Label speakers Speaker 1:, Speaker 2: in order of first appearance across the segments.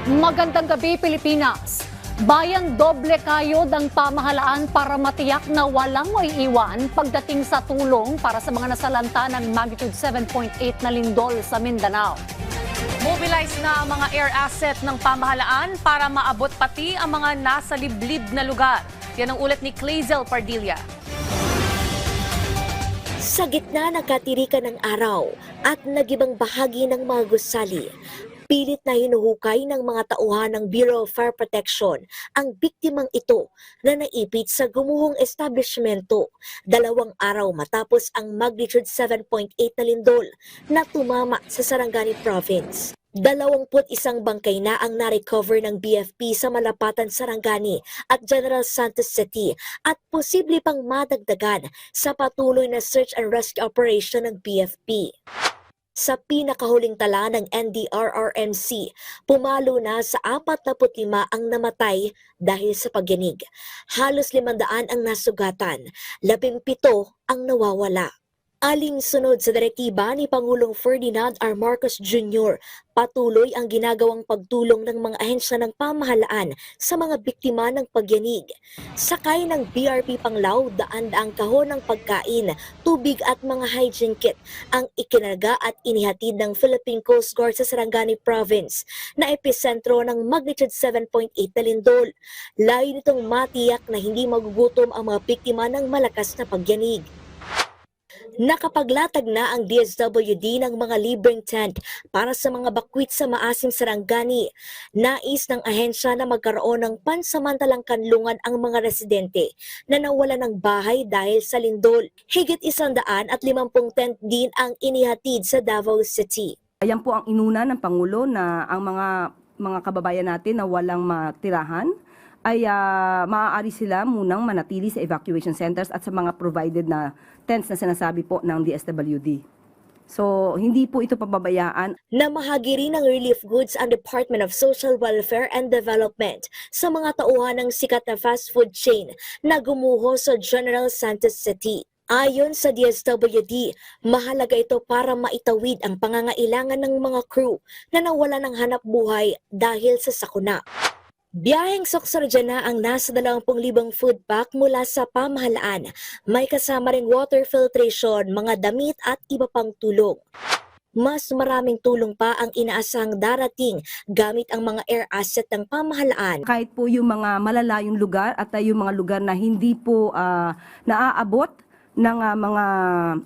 Speaker 1: Magandang gabi, Pilipinas. Bayan doble kayod ang pamahalaan para matiyak na walang maiiwan pagdating sa tulong para sa mga nasalanta ng magnitude 7.8 na lindol sa Mindanao. Mobilize na ang mga air asset ng pamahalaan para maabot pati ang mga nasa liblib na lugar. Yan ang ulat ni Clazel Pardilla.
Speaker 2: Sa gitna ng katirikan ng araw at nagibang bahagi ng mga gusali, pilit na hinuhukay ng mga tauhan ng Bureau of Fire Protection ang biktimang ito na naipit sa gumuhong establishmento 2 araw matapos ang magnitude 7.8 na lindol na tumama sa Sarangani Province. 21 bangkay na ang na-recover ng BFP sa Malapatan, Sarangani at General Santos City at posible pang madagdagan sa patuloy na search and rescue operation ng BFP. Sa pinakahuling tala ng NDRRMC, pumalo na sa 45 ang namatay dahil sa pagyanig. Halos 500 ang nasugatan, 17 ang nawawala. Alinsunod sa direktiba ni Pangulong Ferdinand R. Marcos Jr., patuloy ang ginagawang pagtulong ng mga ahensya ng pamahalaan sa mga biktima ng pagyanig. Sakay ng BRP Panglao, daan-daang kahon ng pagkain, tubig at mga hygiene kit ang ikinarga at inihatid ng Philippine Coast Guard sa Sarangani Province na episentro ng magnitude 7.8 na lindol. Layo nitong matiyak na hindi magugutom ang mga biktima ng malakas na pagyanig. Nakapaglatag na ang DSWD ng mga libreng tent para sa mga bakwit sa maasim Sarangani. Nais ng ahensya na magkaroon ng pansamantalang kanlungan ang mga residente na nawala ng bahay dahil sa lindol. Higit 150 tent din ang inihatid sa Davao City.
Speaker 3: Ayan po ang inuna ng Pangulo na ang mga kababayan natin na walang matirahan ay maaari sila munang manatili sa evacuation centers at sa mga provided na tents na sinasabi po ng DSWD. So, hindi po ito pababayaan.
Speaker 2: Namahagi rin ng relief goods ang Department of Social Welfare and Development sa mga tauhan ng sikat na fast food chain na gumuho sa General Santos City. Ayon sa DSWD, mahalaga ito para maitawid ang pangangailangan ng mga crew na nawala ng hanap buhay dahil sa sakuna. Biyaheng Soxorja na ang nasa 20,000 food pack mula sa pamahalaan. May kasama ring water filtration, mga damit at iba pang tulong. Mas maraming tulong pa ang inaasahang darating gamit ang mga air asset ng pamahalaan.
Speaker 3: Kahit po yung mga malalayong lugar at yung mga lugar na hindi po naaabot ng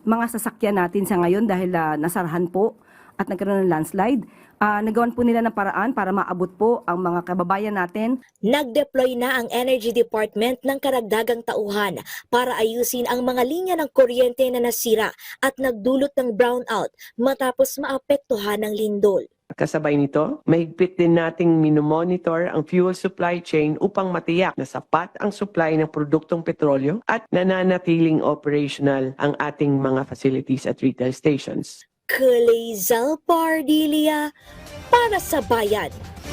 Speaker 3: mga sasakyan natin sa ngayon dahil nasarahan po at nagkaroon ng landslide, nagawan po nila ng paraan para maabot po ang mga kababayan natin.
Speaker 2: Nag-deploy na ang Energy Department ng karagdagang tauhan para ayusin ang mga linya ng kuryente na nasira at nagdulot ng brownout matapos maapektuhan ng lindol.
Speaker 4: Kasabay nito, mahigpit din nating minomonitor ang fuel supply chain upang matiyak na sapat ang supply ng produktong petrolyo at nananatiling operational ang ating mga facilities at retail stations.
Speaker 2: Clazel Pardilla para sa bayan.